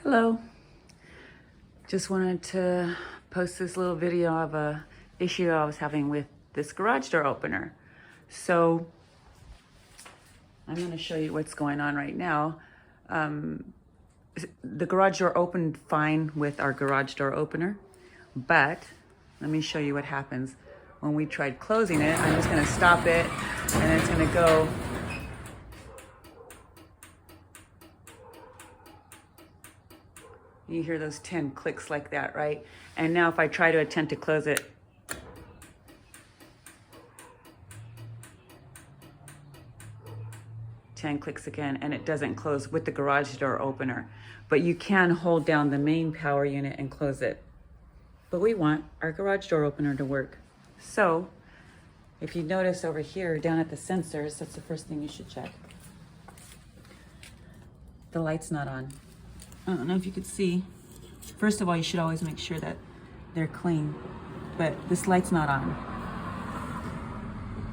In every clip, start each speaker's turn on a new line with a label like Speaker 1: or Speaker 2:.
Speaker 1: Hello. Just wanted to post this little video of a issue I was having with this garage door opener. So I'm going to show you what's going on right now. The garage door opened fine with our garage door opener, but let me show you what happens when we tried closing it. I'm just going to stop it and it's going to go. You hear those 10 clicks like that, right? And now if I try to attempt to close it, clicks again, and it doesn't close with the garage door opener. But you can hold down the main power unit and close it. But we want our garage door opener to work. So if you notice over here down at the sensors, that's the first thing you should check. The light's not on. I don't know if you could see. First of all, you should always make sure that they're clean, but this light's not on.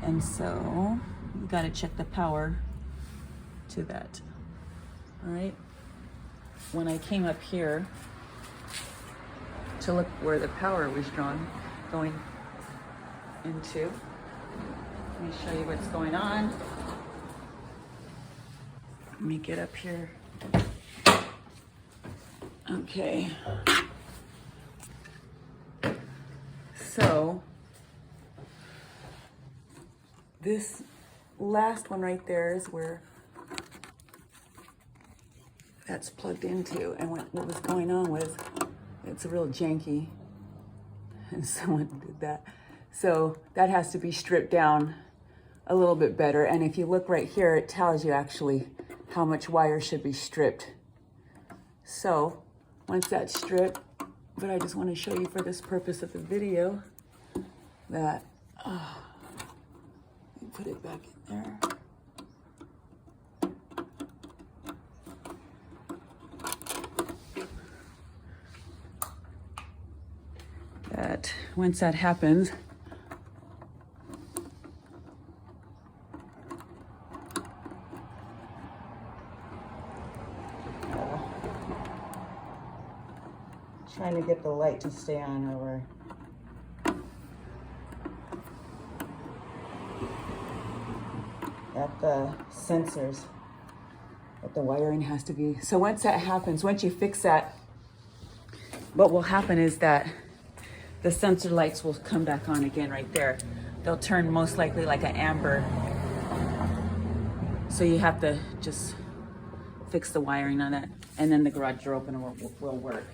Speaker 1: And so you got to check the power to that. All right. When I came up here to look where the power was going into, let me show you what's going on. Let me get up here. Okay, so this last one right there is where that's plugged into, and what was going on was it's real janky, and someone did that. So that has to be stripped down a little bit better, and if you look right here, it tells you actually how much wire should be stripped. So once that's stripped, but I just want to show you for this purpose of the video that, let me put it back in there. That once that happens, trying to get the light to stay on over. At the sensors, but the wiring has to be. So once that happens, once you fix that, what will happen is that the sensor lights will come back on again right there. They'll turn most likely like an amber. So you have to just fix the wiring on that, and then the garage door opener will work.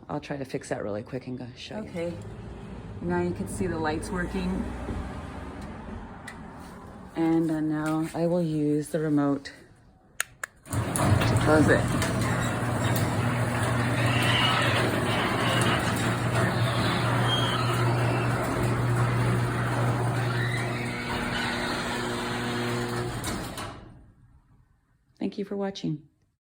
Speaker 1: I'll try to fix that really quick and go show you. Okay, now you can see the lights working. And now I will use the remote to close it. Thank you for watching.